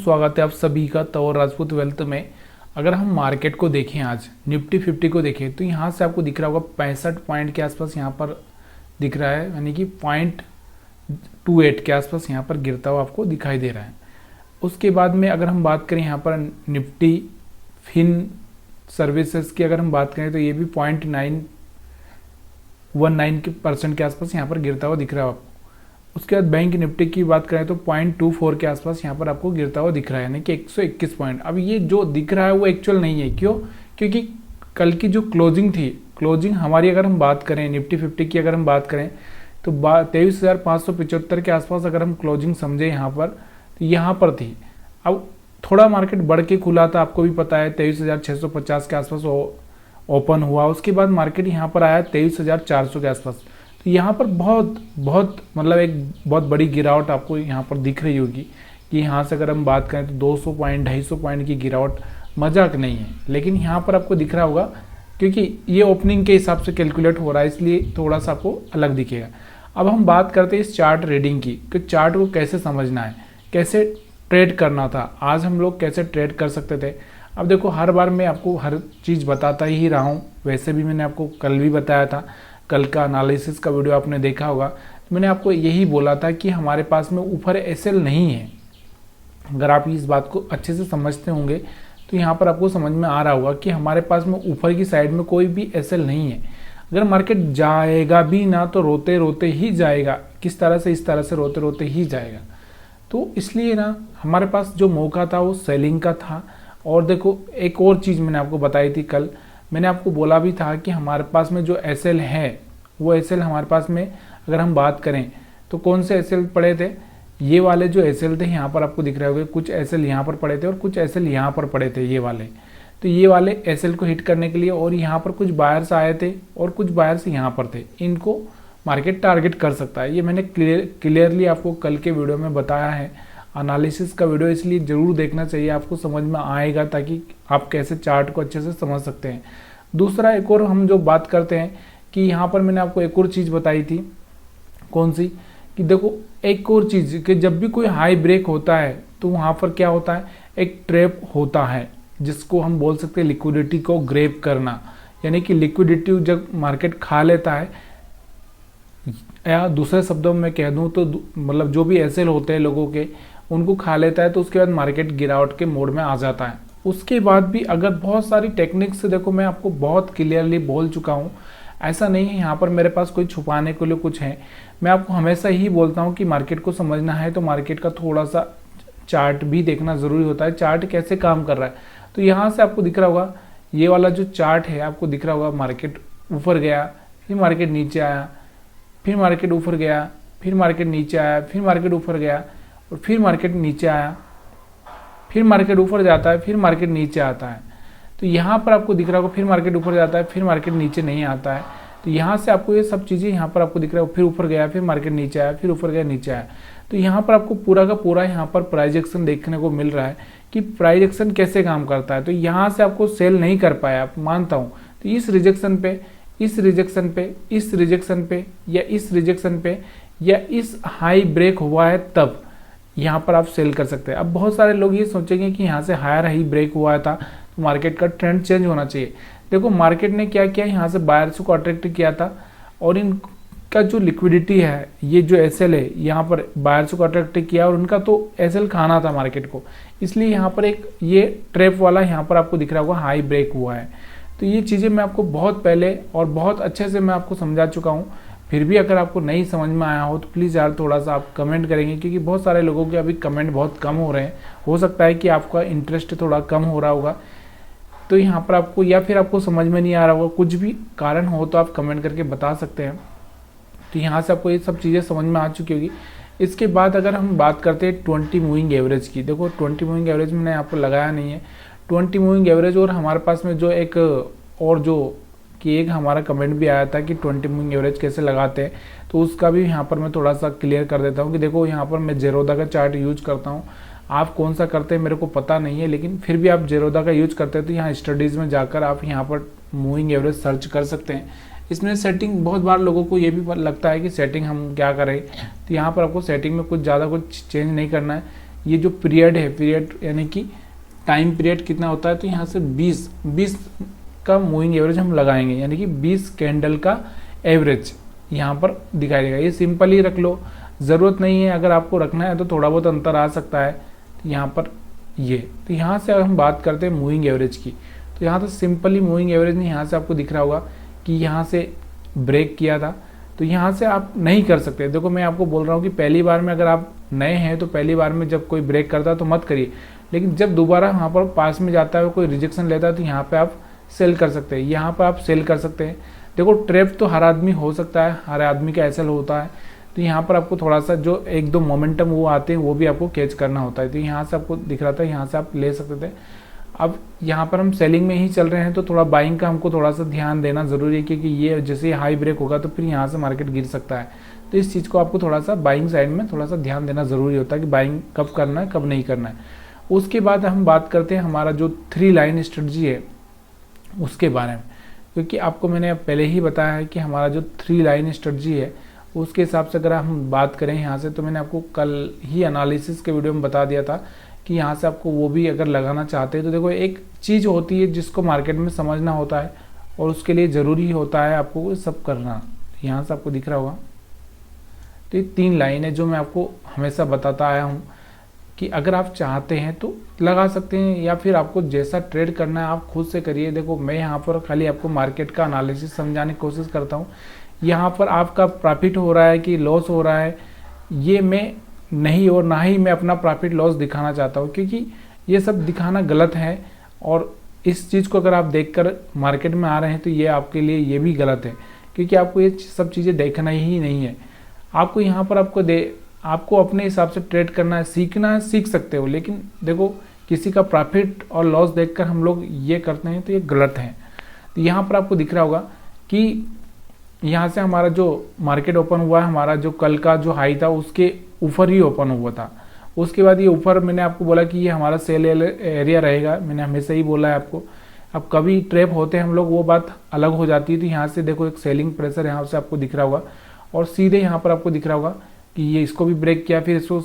स्वागत है आप सभी का तंवर राजपूत वेल्थ में। अगर हम मार्केट को देखें, आज निफ्टी 50 को देखें तो यहाँ से आपको दिख रहा होगा 65 पॉइंट के आसपास यहाँ पर दिख रहा है, यानी कि 0.28 के आसपास यहाँ पर गिरता हुआ आपको दिखाई दे रहा है। उसके बाद में अगर हम बात करें यहाँ पर निफ्टी फिन सर्विसेज की, अगर हम बात करें तो ये भी 0.919% के आसपास यहाँ पर गिरता हुआ दिख रहा है आपको। उसके बाद बैंक निफ्टी की बात करें तो 0.24 के आसपास यहाँ पर आपको गिरता हुआ दिख रहा है, यानी कि 121 पॉइंट। अब ये जो दिख रहा है वो एक्चुअल नहीं है, क्यों? क्योंकि कल की जो क्लोजिंग थी, क्लोजिंग हमारी अगर हम बात करें निफ्टी 50 की अगर हम बात करें तो 23,575 के आसपास अगर हम क्लोजिंग समझे यहाँ पर, तो यहाँ पर थी। अब थोड़ा मार्केट बढ़ के खुला था, आपको भी पता है 23,650 के आसपास ओपन हुआ। उसके बाद मार्केट यहाँ पर आया 23,400 के आसपास। तो यहाँ पर बहुत मतलब एक बहुत बड़ी गिरावट आपको यहाँ पर दिख रही होगी कि यहाँ से अगर हम बात करें तो 200 पॉइंट 250 पॉइंट की गिरावट मजाक नहीं है, लेकिन यहाँ पर आपको दिख रहा होगा क्योंकि ये ओपनिंग के हिसाब से कैलकुलेट हो रहा है, इसलिए थोड़ा सा आपको अलग दिखेगा। अब हम बात करते हैं इस चार्ट रीडिंग की कि चार्ट को कैसे समझना है, कैसे ट्रेड करना था, आज हम लोग कैसे ट्रेड कर सकते थे। अब देखो, हर बार मैं आपको हर चीज़ बताता ही रहा हूँ, वैसे भी मैंने आपको कल भी बताया था, कल का एनालिसिस का वीडियो आपने देखा होगा। तो मैंने आपको यही बोला था कि हमारे पास में ऊपर एसएल नहीं है। अगर आप इस बात को अच्छे से समझते होंगे तो यहाँ पर आपको समझ में आ रहा होगा कि हमारे पास में ऊपर की साइड में कोई भी एसएल नहीं है। अगर मार्केट जाएगा भी ना तो रोते रोते ही जाएगा। किस तरह से? इस तरह से रोते रोते ही जाएगा। तो इसलिए ना हमारे पास जो मौका था वो सेलिंग का था। और देखो, एक और चीज़ मैंने आपको बताई थी कल, मैंने आपको बोला भी था कि हमारे पास में जो एसएल है वो एसएल हमारे पास में अगर हम बात करें तो कौन से एसएल पड़े थे, ये वाले जो एसएल थे यहाँ पर आपको दिख रहे होंगे, कुछ एसएल यहाँ पर पड़े थे और कुछ एसएल यहाँ पर पड़े थे, ये वाले। तो ये वाले एसएल को हिट करने के लिए और यहाँ पर कुछ बायर्स आए थे और कुछ बायर्स यहाँ पर थे, इनको मार्केट टारगेट कर सकता है। ये मैंने क्लियरली आपको कल के वीडियो में बताया है, एनालिसिस का वीडियो, इसलिए ज़रूर देखना चाहिए, आपको समझ में आएगा ताकि आप कैसे चार्ट को अच्छे से समझ सकते हैं। दूसरा एक और हम जो बात करते हैं कि यहाँ पर मैंने आपको एक और चीज़ बताई थी, कौन सी? कि देखो, एक और चीज़ कि जब भी कोई हाई ब्रेक होता है तो वहाँ पर क्या होता है, एक ट्रैप होता है जिसको हम बोल सकते हैं लिक्विडिटी को ग्रैब करना, यानी कि लिक्विडिटी जब मार्केट खा लेता है, या दूसरे शब्दों में कह दूं तो मतलब जो भी एसएल होते हैं लोगों के, उनको खा लेता है, तो उसके बाद मार्केट गिरावट के मोड में आ जाता है। उसके बाद भी अगर बहुत सारी टेक्निक्स से, देखो मैं आपको बहुत क्लियरली बोल चुका हूँ, ऐसा नहीं है यहाँ पर मेरे पास कोई छुपाने के लिए कुछ है। मैं आपको हमेशा ही बोलता हूँ कि मार्केट को समझना है तो मार्केट का थोड़ा सा चार्ट भी देखना ज़रूरी होता है, चार्ट कैसे काम कर रहा है। तो यहाँ से आपको दिख रहा होगा, ये वाला जो चार्ट है आपको दिख रहा होगा, मार्केट ऊपर गया, फिर मार्केट नीचे आया, फिर मार्केट ऊपर गया, फिर मार्केट नीचे आया, फिर मार्केट ऊपर गया और फिर मार्केट नीचे आया, फिर मार्केट ऊपर जाता है, फिर मार्केट नीचे आता है। तो यहाँ पर आपको दिख रहा होगा, फिर मार्केट ऊपर जाता है, फिर मार्केट नीचे नहीं आता है। तो यहाँ से आपको ये सब चीज़ें यहाँ पर आपको दिख रहा है, फिर ऊपर गया, फिर मार्केट नीचे आया, फिर ऊपर गया, नीचे आया। तो यहाँ पर आपको पूरा का पूरा यहाँ पर प्राइस एक्शन देखने को मिल रहा है कि प्राइस एक्शन कैसे काम करता है। तो यहाँ से आपको सेल नहीं कर पाया, आप मानता हूँ। तो इस रिजेक्शन पे, इस रिजेक्शन पे, इस रिजेक्शन पे या इस रिजेक्शन पे या इस हाई ब्रेक हुआ है तब यहाँ पर आप सेल कर सकते हैं। अब बहुत सारे लोग ये सोचेंगे कि यहाँ से हायर हाई ब्रेक हुआ था तो मार्केट का ट्रेंड चेंज होना चाहिए। देखो, मार्केट ने क्या किया, यहाँ से बायर्स को अट्रैक्ट किया था और इनका जो लिक्विडिटी है, ये जो एसएल है, यहाँ पर बायर्स को अट्रैक्ट किया और उनका तो एसएल खाना था मार्केट को, इसलिए यहाँ पर एक ये ट्रैप वाला यहाँ पर आपको दिख रहा होगा हाई ब्रेक हुआ है। तो ये चीज़ें मैं आपको बहुत पहले और बहुत अच्छे से मैं आपको समझा चुका हूँ। फिर भी अगर आपको नहीं समझ में आया हो तो प्लीज़ यार थोड़ा सा आप कमेंट करेंगे, क्योंकि बहुत सारे लोगों के अभी कमेंट बहुत कम हो रहे हैं। हो सकता है कि आपका इंटरेस्ट थोड़ा कम हो रहा होगा, तो यहाँ पर आपको, या फिर आपको समझ में नहीं आ रहा होगा, कुछ भी कारण हो तो आप कमेंट करके बता सकते हैं। तो यहाँ से आपको ये सब चीज़ें समझ में आ चुकी होगी। इसके बाद अगर हम बात करते हैं 20 मूविंग एवरेज की, देखो 20 मूविंग एवरेज मैंने यहाँ पर लगाया नहीं है, 20 मूविंग एवरेज। और हमारे पास में जो एक और जो कि एक हमारा कमेंट भी आया था कि 20 मूविंग एवरेज कैसे लगाते हैं, तो उसका भी यहाँ पर मैं थोड़ा सा क्लियर कर देता हूँ कि देखो, यहाँ पर मैं जेरोदा का चार्ट यूज करता हूँ। आप कौन सा करते हैं मेरे को पता नहीं है, लेकिन फिर भी आप जेरोदा का यूज करते हैं तो यहाँ स्टडीज़ में जाकर आप यहाँ पर मूविंग एवरेज सर्च कर सकते हैं। इसमें सेटिंग, बहुत बार लोगों को ये भी लगता है कि सेटिंग हम क्या करें, तो यहाँ पर आपको सेटिंग में कुछ ज़्यादा कुछ चेंज नहीं करना है। ये जो पीरियड है, पीरियड यानी कि टाइम पीरियड कितना होता है, तो यहाँ से 20 का मूविंग एवरेज हम लगाएंगे, यानी कि 20 कैंडल का एवरेज यहाँ पर दिखाई देगा। ये सिंपल ही रख लो, ज़रूरत नहीं है, अगर आपको रखना है तो थोड़ा बहुत अंतर आ सकता है यहाँ पर ये। तो यहाँ से हम बात करते हैं मूविंग एवरेज की, तो यहाँ तो सिंपली मूविंग एवरेज नहीं, यहाँ से आपको दिख रहा होगा कि यहाँ से ब्रेक किया था, तो यहाँ से आप नहीं कर सकते। देखो मैं आपको बोल रहा हूँ कि पहली बार में अगर आप नए हैं तो पहली बार में जब कोई ब्रेक करता है तो मत करिए, लेकिन जब दोबारा यहाँ पर पास में जाता है, कोई रिजेक्शन लेता है, तो यहाँ पे आप सेल कर सकते हैं, यहाँ पर आप सेल कर सकते हैं। देखो ट्रैप तो हर आदमी हो सकता है, हर आदमी का एसएल होता है, तो यहाँ पर आपको थोड़ा सा जो एक दो मोमेंटम वो आते हैं वो भी आपको कैच करना होता है। तो यहाँ से आपको दिख रहा था, यहाँ से आप ले सकते थे। अब यहाँ पर हम सेलिंग में ही चल रहे हैं, तो थोड़ा बाइंग का हमको थोड़ा सा ध्यान देना ज़रूरी है, क्योंकि ये जैसे हाई ब्रेक होगा तो फिर यहाँ से मार्केट गिर सकता है। तो इस चीज़ को आपको थोड़ा सा बाइंग साइड में थोड़ा सा ध्यान देना ज़रूरी होता है कि बाइंग कब करना है कब नहीं करना है। उसके बाद हम बात करते हैं हमारा जो 3 लाइन स्ट्रेटजी है उसके बारे में, क्योंकि आपको मैंने पहले ही बताया है कि हमारा जो 3 लाइन स्ट्रेटजी है उसके हिसाब से अगर हम बात करें यहाँ से, तो मैंने आपको कल ही एनालिसिस के वीडियो में बता दिया था कि यहाँ से आपको वो भी अगर लगाना चाहते हैं तो देखो एक चीज़ होती है जिसको मार्केट में समझना होता है और उसके लिए ज़रूरी होता है आपको वो सब करना। यहाँ से आपको दिख रहा होगा, तो ये 3 लाइन है जो मैं आपको हमेशा बताता आया हूँ कि अगर आप चाहते हैं तो लगा सकते हैं, या फिर आपको जैसा ट्रेड करना है आप खुद से करिए। देखो मैं यहाँ पर खाली आपको मार्केट का एनालिसिस समझाने की कोशिश करता हूँ, यहाँ पर आपका प्रॉफिट हो रहा है कि लॉस हो रहा है ये मैं नहीं, और ना ही मैं अपना प्रॉफिट लॉस दिखाना चाहता हूँ, क्योंकि ये सब दिखाना गलत है। और इस चीज़ को अगर आप देखकर मार्केट में आ रहे हैं तो ये आपके लिए ये भी गलत है, क्योंकि आपको ये सब चीज़ें देखना ही नहीं है। आपको यहाँ पर आपको अपने हिसाब से ट्रेड करना है, सीखना है, सीख सकते हो, लेकिन देखो किसी का प्रॉफिट और लॉस देखकर हम लोग ये करते हैं तो ये गलत है। तो यहाँ पर आपको दिख रहा होगा कि यहाँ से हमारा जो मार्केट ओपन हुआ है, हमारा जो कल का जो हाई था उसके ऊपर ही ओपन हुआ था। उसके बाद ये ऊपर मैंने आपको बोला कि ये हमारा सेल एरिया रहेगा, मैंने हमेशा ही बोला है आपको। अब कभी ट्रैप होते हैं हम लोग वो बात अलग हो जाती है। तो यहाँ से देखो एक सेलिंग प्रेशर यहाँ से आपको दिख रहा होगा, और सीधे यहाँ पर आपको दिख रहा होगा कि ये इसको भी ब्रेक किया, फिर इसको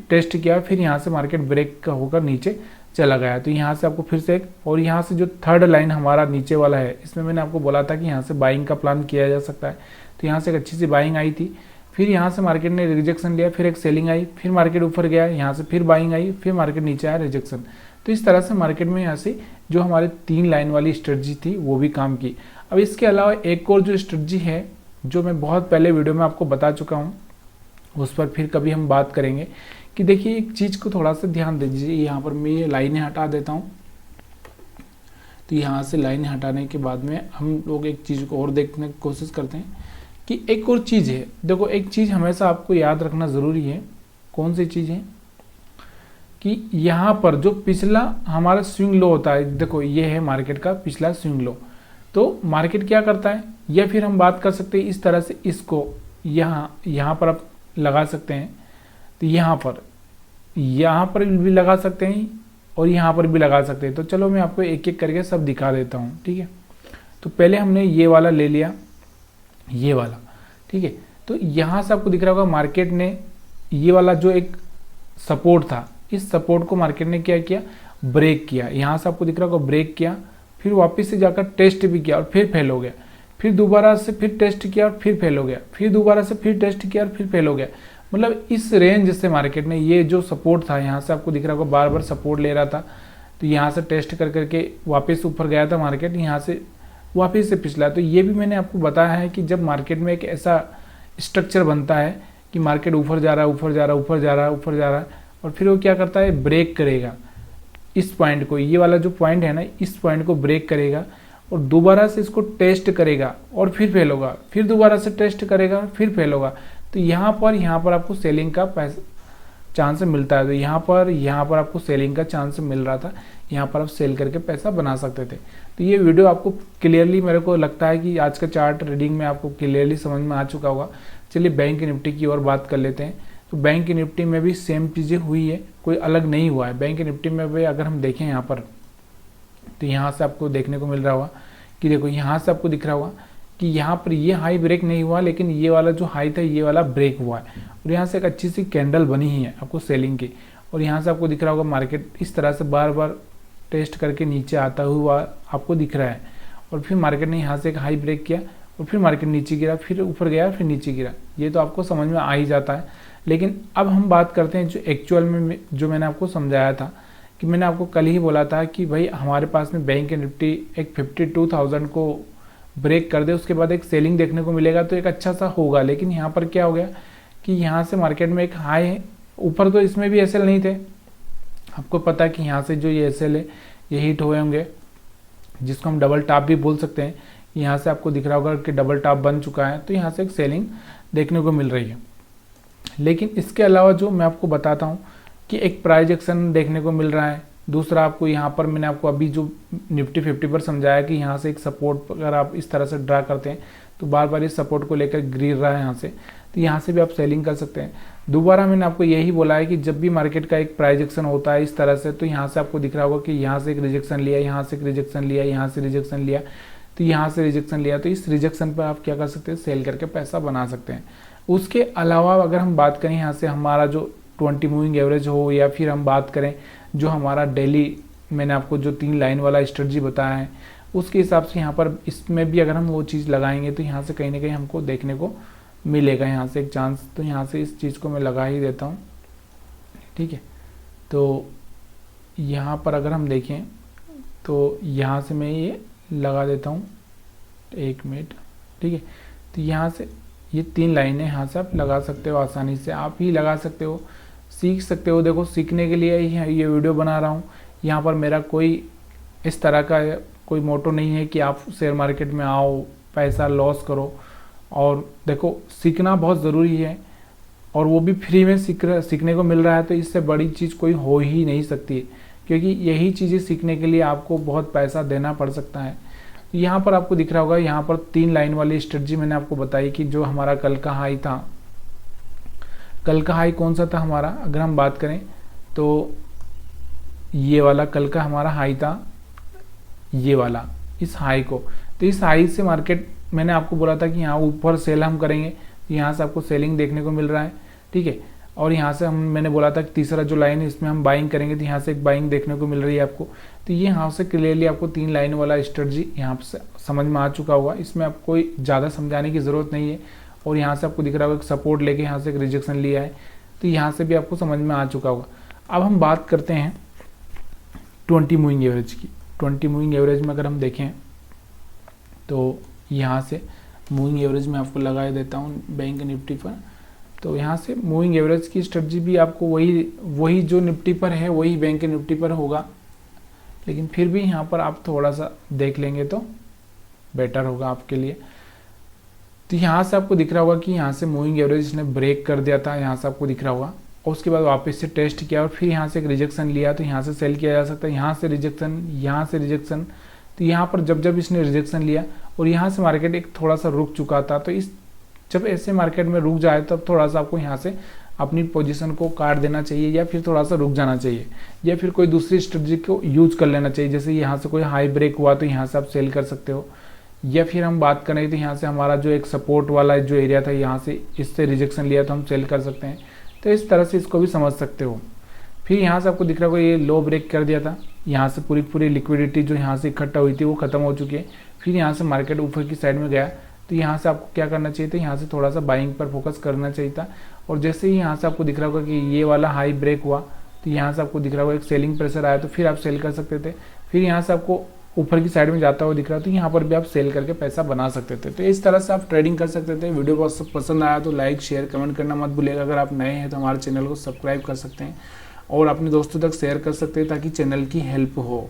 टेस्ट किया, फिर यहाँ से मार्केट ब्रेक होकर नीचे चला गया। तो यहाँ से आपको फिर से एक, और यहाँ से जो 3rd लाइन हमारा नीचे वाला है इसमें मैंने आपको बोला था कि यहाँ से बाइंग का प्लान किया जा सकता है। तो यहाँ से एक अच्छी सी बाइंग आई थी, फिर यहाँ से मार्केट ने रिजेक्शन लिया, फिर एक सेलिंग आई, फिर मार्केट ऊपर गया, यहाँ से फिर बाइंग आई, फिर मार्केट नीचे आया, रिजेक्शन। तो इस तरह से मार्केट में यहाँ से जो हमारे 3 लाइन वाली स्ट्रेटजी थी वो भी काम की। अब इसके अलावा एक और जो स्ट्रेटजी है जो मैं बहुत पहले वीडियो में आपको बता चुका हूँ, उस पर फिर कभी हम बात करेंगे। कि देखिए एक चीज़ को थोड़ा सा ध्यान दीजिए, यहाँ पर मैं ये लाइनें हटा देता हूँ। तो यहाँ से लाइनें हटाने के बाद में हम लोग एक चीज़ को और देखने की कोशिश करते हैं कि एक और चीज़ है। देखो एक चीज़ हमेशा आपको याद रखना ज़रूरी है, कौन सी चीज़ है कि यहाँ पर जो पिछला हमारा स्विंग लो होता है, देखो ये है मार्केट का पिछला स्विंग लो। तो मार्केट क्या करता है, या फिर हम बात कर सकते हैं इस तरह से, इसको यहाँ पर आप लगा सकते हैं। तो यहाँ पर भी लगा सकते हैं और यहाँ पर भी लगा सकते हैं। तो चलो मैं आपको एक एक करके सब दिखा देता हूँ, ठीक है। तो पहले हमने ये वाला ले लिया, ये वाला, ठीक है। तो यहाँ से आपको दिख रहा होगा मार्केट ने ये वाला जो एक सपोर्ट था, इस सपोर्ट को मार्केट ने क्या किया, ब्रेक किया। यहाँ से आपको दिख रहा होगा ब्रेक किया, फिर वापस से जाकर टेस्ट भी किया और फिर फेल हो गया, फिर दोबारा से फिर टेस्ट किया और फिर फेल हो गया, फिर दोबारा से फिर टेस्ट किया और फिर फेल हो गया। मतलब इस रेंज से मार्केट ने ये जो सपोर्ट था, यहाँ से आपको दिख रहा होगा बार बार सपोर्ट ले रहा था। तो यहाँ से टेस्ट कर करके वापस ऊपर गया था मार्केट, यहाँ से वापस से पिछला। तो ये भी मैंने आपको बताया है कि जब मार्केट में एक ऐसा स्ट्रक्चर बनता है कि मार्केट ऊपर जा रहा है, ऊपर जा रहा है, ऊपर जा रहा है, ऊपर जा रहा है, और फिर वो क्या करता है, ब्रेक करेगा इस पॉइंट को, ये वाला जो पॉइंट है ना, इस पॉइंट को ब्रेक करेगा और दोबारा से इसको टेस्ट करेगा और फिर फेल होगा, फिर दोबारा से टेस्ट करेगा, फिर फेल होगा। तो यहाँ पर आपको सेलिंग का चांस मिलता है। तो यहाँ पर आपको सेलिंग का चांस मिल रहा था, यहाँ पर आप सेल करके पैसा बना सकते थे। तो ये वीडियो आपको क्लियरली, मेरे को लगता है कि आज का चार्ट रीडिंग में आपको क्लियरली समझ में आ चुका होगा। चलिए बैंक निफ्टी की ओर बात कर लेते हैं। तो बैंक निफ्टी में भी सेम चीज़ें हुई है, कोई अलग नहीं हुआ है। बैंक निफ्टी में भी अगर हम देखें यहाँ पर, तो यहाँ से आपको देखने को मिल रहा होगा कि देखो यहाँ से आपको दिख रहा होगा कि यहाँ पर ये हाई ब्रेक नहीं हुआ, लेकिन ये वाला जो हाई था ये वाला ब्रेक हुआ है, और यहाँ से एक अच्छी सी कैंडल बनी ही है आपको सेलिंग की। और यहाँ से आपको दिख रहा होगा मार्केट इस तरह से बार बार टेस्ट करके नीचे आता हुआ आपको दिख रहा है, और फिर मार्केट ने यहाँ से एक हाई ब्रेक किया और फिर मार्केट नीचे गिरा, फिर ऊपर गया, फिर नीचे गिरा। ये तो आपको समझ में आ ही जाता है। लेकिन अब हम बात करते हैं जो एक्चुअल में जो मैंने आपको समझाया था, कि मैंने आपको कल ही बोला था कि भाई हमारे पास में बैंक निफ्टी एक 52,000 को ब्रेक कर दे, उसके बाद एक सेलिंग देखने को मिलेगा तो एक अच्छा सा होगा। लेकिन यहाँ पर क्या हो गया कि यहाँ से मार्केट में एक हाई ऊपर, तो इसमें भी एसएल नहीं थे। आपको पता है कि यहाँ से जो ये एसएल है ये हिट हुए होंगे, जिसको हम डबल टॉप भी बोल सकते हैं। यहाँ से आपको दिख रहा होगा कि डबल टॉप बन चुका है, तो यहाँ से एक सेलिंग देखने को मिल रही है। लेकिन इसके अलावा जो मैं आपको बताता हूँ कि एक प्राइस एक्शन देखने को मिल रहा है। दूसरा आपको यहाँ पर मैंने आपको अभी जो निफ्टी 50 पर समझाया कि यहाँ से एक सपोर्ट अगर आप इस तरह से ड्रा करते हैं तो बार बार इस सपोर्ट को लेकर गिर रहा है यहाँ से, तो यहाँ से भी आप सेलिंग कर सकते हैं। दोबारा मैंने आपको यही बोला है कि जब भी मार्केट का एक प्राइस एक्शन होता है इस तरह से, तो यहाँ से आपको दिख रहा होगा कि यहाँ से एक रिजेक्शन लिया, यहाँ से एक रिजेक्शन लिया, यहाँ से रिजेक्शन लिया, तो यहाँ से रिजेक्शन लिया, तो इस रिजेक्शन पर आप क्या कर सकते हैं, सेल करके पैसा बना सकते हैं। उसके अलावा अगर हम बात करें यहाँ से हमारा जो 20 मूविंग एवरेज हो, या फिर हम बात करें जो हमारा डेली मैंने आपको जो 3 लाइन वाला स्ट्रेटजी बताया है, उसके हिसाब से यहाँ पर इसमें भी अगर हम वो चीज़ लगाएंगे तो यहाँ से कहीं ना कहीं हमको देखने को मिलेगा यहाँ से एक चांस। तो यहाँ से इस चीज़ को मैं लगा ही देता हूँ, ठीक है। तो यहाँ पर अगर हम देखें तो यहाँ से मैं ये लगा देता हूँ, 1 मिनट, ठीक है। तो यहाँ से ये 3 लाइनें यहाँ से आप लगा सकते हो, आसानी से आप ही लगा सकते हो, सीख सकते हो। देखो सीखने के लिए ही ये वीडियो बना रहा हूँ। यहाँ पर मेरा कोई इस तरह का कोई मोटो नहीं है कि आप शेयर मार्केट में आओ, पैसा लॉस करो। और देखो सीखना बहुत ज़रूरी है, और वो भी फ्री में सीखने को मिल रहा है, तो इससे बड़ी चीज़ कोई हो ही नहीं सकती है, क्योंकि यही चीज़ें सीखने के लिए आपको बहुत पैसा देना पड़ सकता है। यहाँ पर आपको दिख रहा होगा, यहाँ पर 3 लाइन वाली स्ट्रेटजी मैंने आपको बताई कि जो हमारा कल का हाई था, कल का हाई कौन सा था हमारा, अगर हम बात करें तो ये वाला कल का हमारा हाई था, ये वाला इस हाई को। तो इस हाई से मार्केट मैंने आपको बोला था कि यहाँ ऊपर सेल हम करेंगे, यहाँ से आपको सेलिंग देखने को मिल रहा है, ठीक है। और यहाँ से हम मैंने बोला था कि तीसरा जो लाइन है इसमें हम बाइंग करेंगे, तो यहाँ से एक बाइंग देखने को मिल रही है आपको। तो ये यहाँ से क्लियरली आपको 3 लाइन वाला स्ट्रेटजी यहाँ से समझ में आ चुका होगा। इसमें आपको कोई ज़्यादा समझाने की ज़रूरत नहीं है। और यहाँ से आपको दिख रहा होगा एक सपोर्ट लेके यहाँ से एक रिजेक्शन लिया है, तो यहाँ से भी आपको समझ में आ चुका होगा। अब हम बात करते हैं 20 मूविंग एवरेज की। 20 मूविंग एवरेज में अगर हम देखें तो यहाँ से मूविंग एवरेज में आपको लगा देता हूँ बैंक निफ्टी पर। तो यहाँ से मूविंग एवरेज की स्ट्रेटजी भी आपको वही जो निफ्टी पर है वही बैंक निफ्टी पर होगा, लेकिन फिर भी यहाँ पर आप थोड़ा सा देख लेंगे तो बेटर होगा आपके लिए। तो यहाँ से आपको दिख रहा होगा कि यहाँ से मूविंग एवरेज इसने ब्रेक कर दिया था, यहाँ से आपको दिख रहा होगा, और उसके बाद वापस से टेस्ट किया और फिर यहाँ से एक रिजेक्शन लिया, तो यहाँ से सेल किया जा सकता है। यहाँ से रिजेक्शन, यहाँ से रिजेक्शन, तो यहाँ पर जब इसने रिजेक्शन लिया और यहाँ से मार्केट एक थोड़ा सा रुक चुका था, तो इस जब ऐसे मार्केट में रुक जाए तब थोड़ा सा आपको यहाँ से अपनी पोजीशन को काट देना चाहिए, या फिर थोड़ा सा रुक जाना चाहिए, या फिर कोई दूसरी स्ट्रेटजी को यूज कर लेना चाहिए। जैसे यहाँ से कोई हाई ब्रेक हुआ तो यहाँ से आप सेल कर सकते हो, या फिर हम बात करें तो यहाँ से हमारा जो एक सपोर्ट वाला जो एरिया था यहाँ से इससे रिजेक्शन लिया तो हम सेल कर सकते हैं। तो इस तरह से इसको भी समझ सकते हो। फिर यहाँ से आपको दिख रहा होगा ये लो ब्रेक कर दिया था, यहाँ से पूरी लिक्विडिटी जो यहाँ से इकट्ठा हुई थी वो खत्म हो चुकी है। फिर यहाँ से मार्केट ऊपर की साइड में गया, तो यहाँ से आपको क्या करना चाहिए था, यहाँ से थोड़ा सा बाइंग पर फोकस करना चाहिए था। और जैसे ही यहाँ से आपको दिख रहा होगा कि ये वाला हाई ब्रेक हुआ, तो यहाँ से आपको दिख रहा होगा एक सेलिंग प्रेशर आया, तो फिर आप सेल कर सकते थे। फिर यहाँ से आपको ऊपर की साइड में जाता हुआ दिख रहा, तो यहाँ पर भी आप सेल करके पैसा बना सकते थे। तो इस तरह से आप ट्रेडिंग कर सकते थे। वीडियो बहुत पसंद आया तो लाइक शेयर कमेंट करना मत भूलिएगा। अगर आप नए हैं तो हमारे चैनल को सब्सक्राइब कर सकते हैं और अपने दोस्तों तक शेयर कर सकते हैं ताकि चैनल की हेल्प हो।